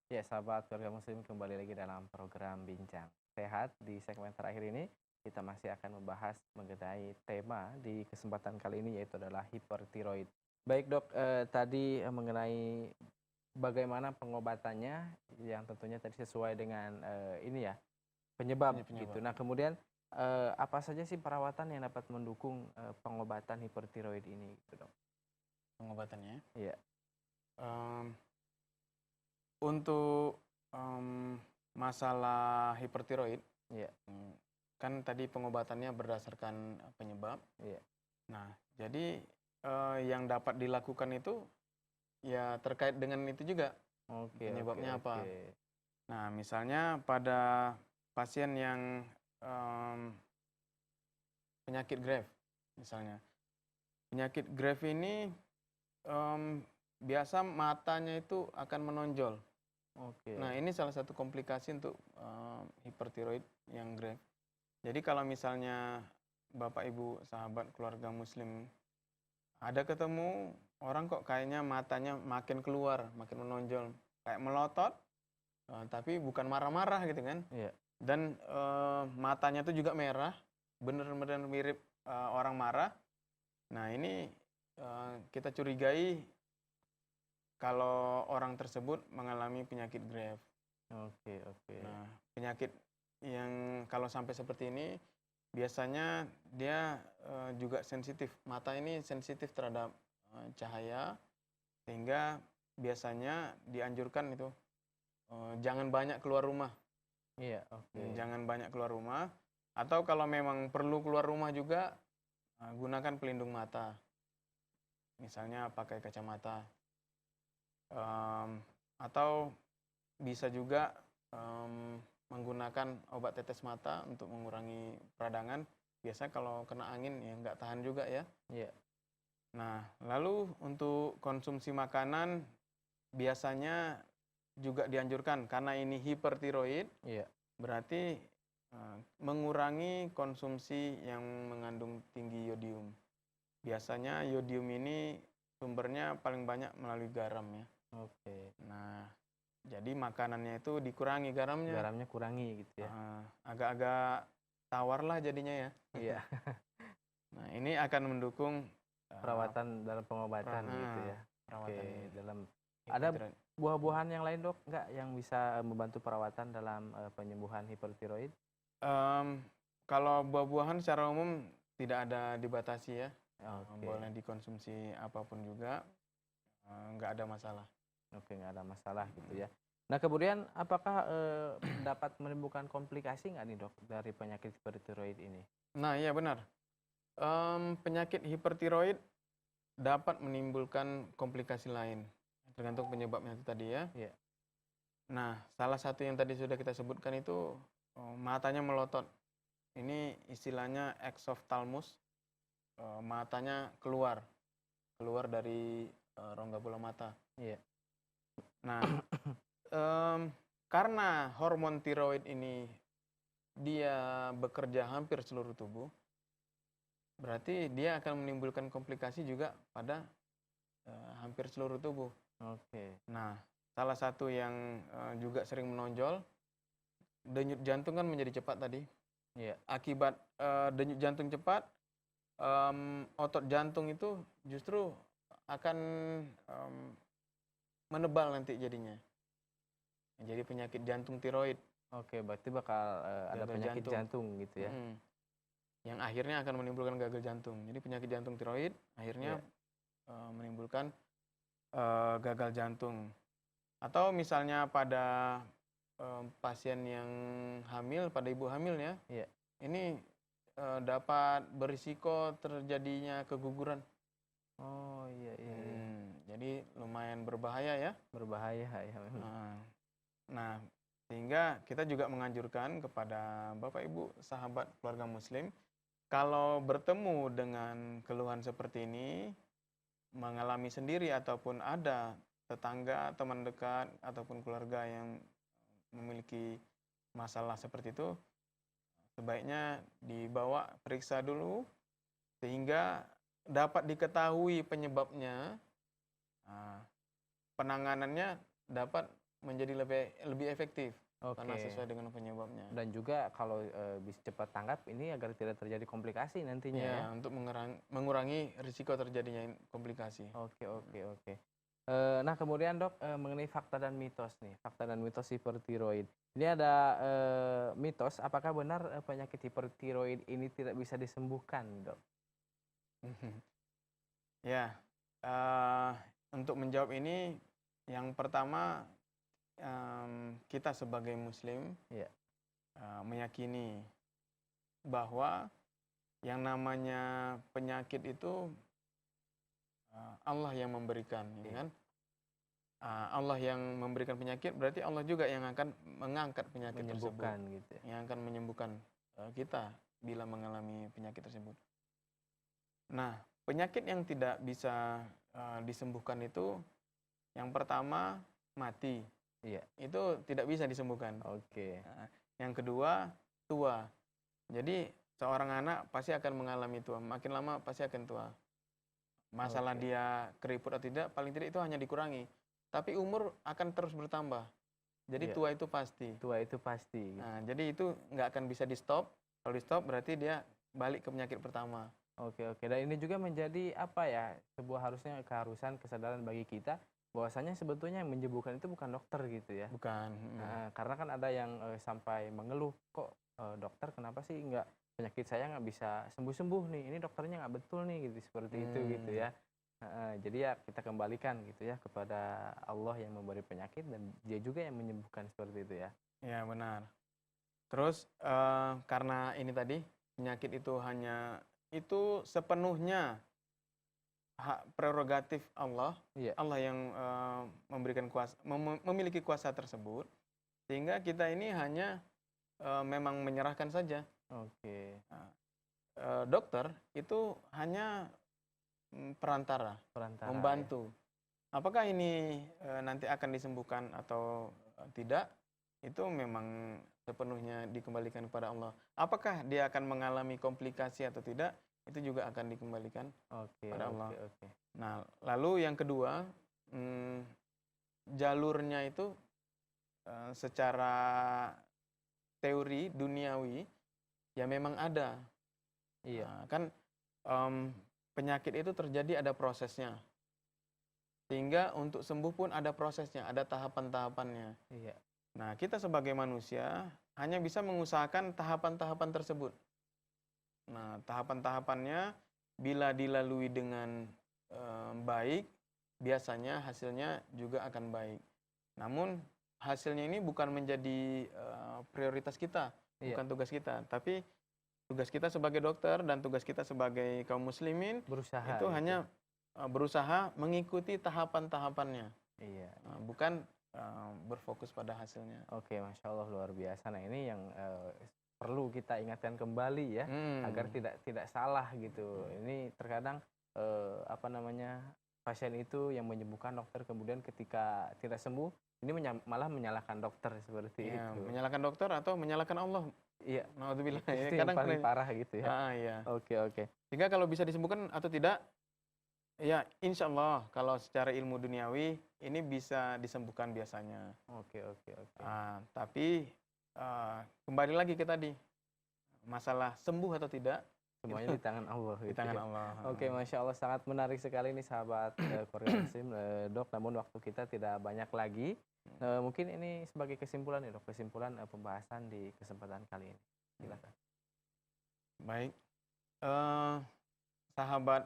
Ya, sahabat keluarga muslim, kembali lagi dalam program Bincang Sehat. Di segmen terakhir ini kita masih akan membahas mengenai tema di kesempatan kali ini, yaitu adalah hipertiroid. Baik dok, tadi mengenai bagaimana pengobatannya yang tentunya tadi sesuai dengan ini ya, penyebab Ini gitu. penyebab. Nah kemudian apa saja sih perawatan yang dapat mendukung pengobatan hipertiroid ini gitu dok? Pengobatannya. Iya, Em, untuk masalah hipertiroid, iya, mm, kan tadi pengobatannya berdasarkan penyebab. iya. Nah, jadi yang dapat dilakukan itu ya terkait dengan itu juga Oke, oke, penyebabnya oke. apa. Nah, misalnya pada pasien yang em, penyakit Graves, misalnya. Penyakit Graves ini em, biasa matanya itu akan menonjol. Nah, Oke. ini salah satu komplikasi untuk hipertiroid yang grave. Jadi kalau misalnya Bapak Ibu sahabat keluarga muslim ada ketemu orang kok kayaknya matanya makin keluar, makin menonjol, kayak melotot, tapi bukan marah-marah gitu kan. Iya. Dan matanya itu juga merah, benar-benar mirip orang marah. Nah, ini kita curigai kalau orang tersebut mengalami penyakit grave. Oke, oke. Nah, penyakit yang kalau sampai seperti ini biasanya dia juga sensitif. Mata ini sensitif terhadap cahaya sehingga biasanya dianjurkan itu jangan banyak keluar rumah. Iya, oke. Jangan banyak keluar rumah atau kalau memang perlu keluar rumah juga gunakan pelindung mata. Misalnya pakai kacamata. Atau bisa juga menggunakan obat tetes mata untuk mengurangi peradangan. Biasanya kalau kena angin ya nggak tahan juga ya. Iya. Nah, lalu untuk konsumsi makanan biasanya juga dianjurkan karena ini hipertiroid, Iya. berarti mengurangi konsumsi yang mengandung tinggi yodium. Biasanya yodium ini sumbernya paling banyak melalui garam ya. Oke. Nah, jadi makanannya itu dikurangi garamnya. Garamnya kurangi gitu ya. Agak-agak tawar lah jadinya ya. Iya. Nah, ini akan mendukung Perawatan dalam pengobatan gitu ya. Oke, perawatan dalam ada hipertiroid. buah-buahan yang lain dok nggak yang bisa membantu perawatan dalam penyembuhan hipertiroid? Kalau buah-buahan secara umum tidak ada dibatasi ya. Oke. Boleh dikonsumsi apapun juga, nggak ada masalah. Oke, nggak ada masalah gitu ya. Nah kemudian apakah dapat menimbulkan komplikasi nggak nih dok dari penyakit hipertiroid ini? Nah, iya benar. Penyakit hipertiroid dapat menimbulkan komplikasi lain, tergantung penyebabnya itu tadi ya. Iya. Nah, salah satu yang tadi sudah kita sebutkan itu matanya melotot. Ini istilahnya exophthalmos, matanya keluar dari rongga bola mata. Iya. Nah, karena hormon tiroid ini dia bekerja hampir seluruh tubuh, berarti dia akan menimbulkan komplikasi juga pada hampir seluruh tubuh. Oke. Nah, salah satu yang juga sering menonjol, denyut jantung kan menjadi cepat tadi. Iya. Akibat denyut jantung cepat, otot jantung itu justru akan menebal nanti jadinya. Jadi penyakit jantung tiroid. Oke, berarti bakal ada Gagal penyakit jantung gitu ya. Yang akhirnya akan menimbulkan gagal jantung. Jadi penyakit jantung tiroid akhirnya menimbulkan gagal jantung. Atau misalnya pada pasien yang hamil, pada ibu hamil ya, Iya. ini dapat berisiko terjadinya keguguran. Oh iya, iya, iya. Jadi lumayan berbahaya ya. Berbahaya ya memang. Nah, sehingga kita juga menganjurkan kepada Bapak Ibu sahabat keluarga muslim, kalau bertemu dengan keluhan seperti ini, mengalami sendiri ataupun ada tetangga, teman dekat, ataupun keluarga yang memiliki masalah seperti itu, sebaiknya dibawa periksa dulu, sehingga dapat diketahui penyebabnya, penanganannya dapat menjadi lebih efektif karena Oke. sesuai dengan penyebabnya. Dan juga kalau bisa cepat tanggap ini agar tidak terjadi komplikasi nantinya ya. Ya, untuk mengurangi risiko terjadinya komplikasi. Oke, oke, oke. Nah kemudian Dok, mengenai fakta dan mitos nih, fakta dan mitos hipertiroid. Ini ada mitos, apakah benar penyakit hipertiroid ini tidak bisa disembuhkan, Dok? Ya, eh, untuk menjawab ini, yang pertama kita sebagai Muslim Iya. meyakini bahwa yang namanya penyakit itu Allah yang memberikan, ya Iya. kan? Allah yang memberikan penyakit, berarti Allah juga yang akan mengangkat penyakit tersebut, Menyembuhkan gitu ya. yang akan menyembuhkan kita bila mengalami penyakit tersebut. Nah, penyakit yang tidak bisa disembuhkan itu, yang pertama mati. Iya. Itu tidak bisa disembuhkan. Oke. Yang kedua, tua. Jadi seorang anak pasti akan mengalami tua. Makin lama pasti akan tua. Masalah Oke. dia keriput atau tidak, paling tidak itu hanya dikurangi. Tapi umur akan terus bertambah. Jadi Iya. tua itu pasti. Tua itu pasti. Nah, jadi itu nggak akan bisa di stop. Kalau di stop berarti dia balik ke penyakit pertama. Oke, oke. Dan ini juga menjadi apa ya, sebuah keharusan kesadaran bagi kita bahwasanya sebetulnya yang menyembuhkan itu bukan dokter gitu ya. Bukan. Nah, karena kan ada yang sampai mengeluh, kok dokter kenapa sih nggak, penyakit saya nggak bisa sembuh-sembuh nih, ini dokternya nggak betul nih gitu, seperti itu gitu ya. Jadi ya kita kembalikan gitu ya kepada Allah yang memberi penyakit dan dia juga yang menyembuhkan, seperti itu ya. Ya, benar. Terus karena ini tadi penyakit itu sepenuhnya hak prerogatif Allah. Iya. Allah yang memberikan kuasa, memiliki kuasa tersebut, sehingga kita ini hanya memang menyerahkan saja. Oke. Dokter itu hanya perantara, Perantara. membantu. Apakah ini nanti akan disembuhkan atau tidak, itu memang sepenuhnya dikembalikan kepada Allah. Apakah dia akan mengalami komplikasi atau tidak, itu juga akan dikembalikan Oke, pada Allah. oke. Nah, lalu yang kedua, jalurnya itu secara teori duniawi ya memang ada. Iya. Kan penyakit itu terjadi ada prosesnya. Sehingga untuk sembuh pun ada prosesnya, ada tahapan-tahapannya. Iya. Nah, kita sebagai manusia hanya bisa mengusahakan tahapan-tahapan tersebut. Nah, tahapan-tahapannya bila dilalui dengan baik, biasanya hasilnya juga akan baik. Namun, hasilnya ini bukan menjadi prioritas kita, Iya. bukan tugas kita. Tapi tugas kita sebagai dokter dan tugas kita sebagai kaum muslimin Berusaha itu gitu. hanya berusaha mengikuti tahapan-tahapannya, Iya. bukan berfokus pada hasilnya. Oke, Masya Allah, luar biasa. Nah ini yang perlu kita ingatkan kembali ya, agar tidak salah gitu. Ini terkadang pasien itu yang menyembuhkan dokter, kemudian ketika tidak sembuh, ini malah menyalahkan dokter, seperti Ya, itu. menyalahkan dokter atau menyalahkan Allah. Iya. Naudzubillah. Itu yang paling parah gitu ya. Iya. Oke, oke. Sehingga kalau bisa disembuhkan atau tidak, ya insya Allah kalau secara ilmu duniawi ini bisa disembuhkan biasanya. Oke, oke, oke. Tapi kembali lagi ke tadi, masalah sembuh atau tidak, Semuanya di tangan Allah di gitu tangan ya. Allah. Oke, Masya Allah, sangat menarik sekali nih sahabat keluarga Muslim, Dok. Namun waktu kita tidak banyak lagi. Mungkin ini sebagai kesimpulan ya Dok, kesimpulan pembahasan di kesempatan kali ini. Silakan. Baik, sahabat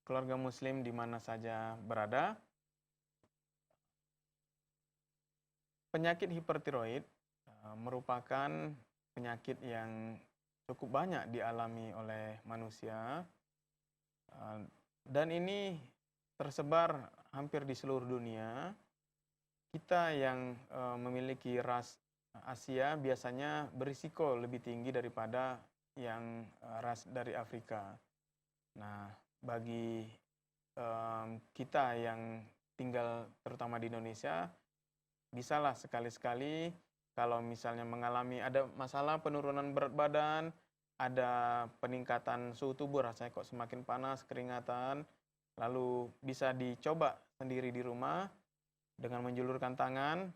keluarga Muslim di mana saja berada, penyakit hipertiroid merupakan penyakit yang cukup banyak dialami oleh manusia, dan ini tersebar hampir di seluruh dunia. Kita yang memiliki ras Asia biasanya berisiko lebih tinggi daripada yang ras dari Afrika. Nah, bagi kita yang tinggal terutama di Indonesia, bisalah sekali-sekali kalau misalnya mengalami ada masalah penurunan berat badan, ada peningkatan suhu tubuh, rasanya kok semakin panas, keringatan, lalu bisa dicoba sendiri di rumah dengan menjulurkan tangan,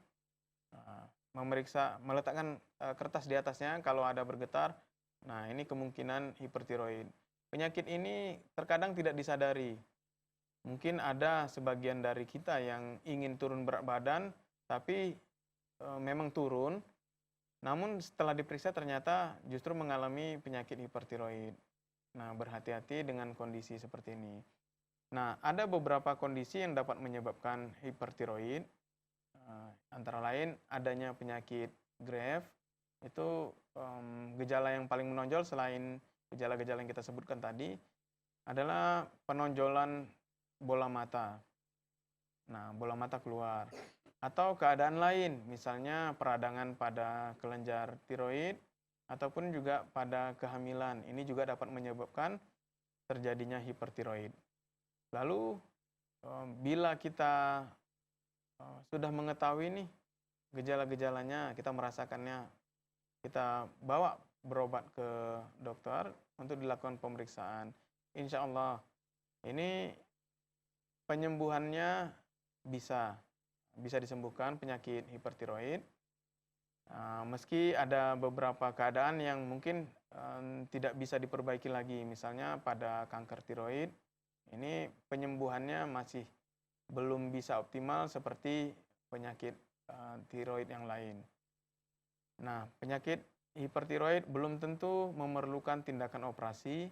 meletakkan kertas di atasnya kalau ada bergetar. Nah, ini kemungkinan hipertiroid. Penyakit ini terkadang tidak disadari. Mungkin ada sebagian dari kita yang ingin turun berat badan, tapi memang turun, namun setelah diperiksa ternyata justru mengalami penyakit hipertiroid. Nah, berhati-hati dengan kondisi seperti ini. Nah, ada beberapa kondisi yang dapat menyebabkan hipertiroid. Antara lain adanya penyakit Graves, itu gejala yang paling menonjol selain gejala-gejala yang kita sebutkan tadi adalah penonjolan bola mata. Nah, bola mata keluar. Atau keadaan lain, misalnya peradangan pada kelenjar tiroid ataupun juga pada kehamilan. Ini juga dapat menyebabkan terjadinya hipertiroid. Lalu bila kita sudah mengetahui nih gejala-gejalanya, kita merasakannya, kita bawa berobat ke dokter untuk dilakukan pemeriksaan. Insya Allah ini penyembuhannya bisa disembuhkan penyakit hipertiroid. Meski ada beberapa keadaan yang mungkin tidak bisa diperbaiki lagi, misalnya pada kanker tiroid, ini penyembuhannya masih belum bisa optimal seperti penyakit tiroid yang lain. Nah, penyakit hipertiroid belum tentu memerlukan tindakan operasi,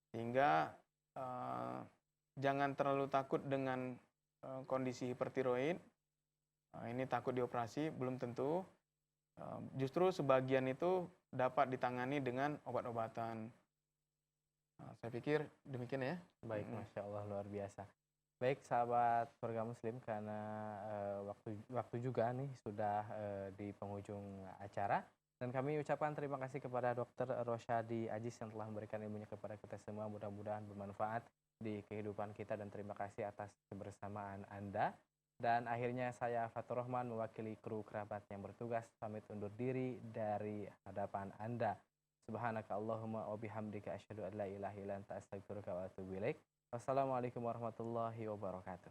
sehingga jangan terlalu takut dengan kondisi hipertiroid. Ini takut dioperasi, belum tentu. Justru sebagian itu dapat ditangani dengan obat-obatan. Saya pikir demikian ya. Baik, Masya Allah, luar biasa. Baik, sahabat keluarga muslim, karena waktu juga nih sudah di penghujung acara, dan kami ucapkan terima kasih kepada Dr. Rosyadi Ajis yang telah memberikan ilmunya kepada kita semua. Mudah-mudahan bermanfaat di kehidupan kita, dan terima kasih atas kebersamaan Anda. Dan akhirnya saya Fatur Rahman mewakili kru kerabat yang bertugas pamit undur diri dari hadapan Anda. Subhanaka Allahumma wa bihamdika asyhadu an la ilaha illa anta astaghfiruka wa atubu ilaik. Wassalamualaikum warahmatullahi wabarakatuh.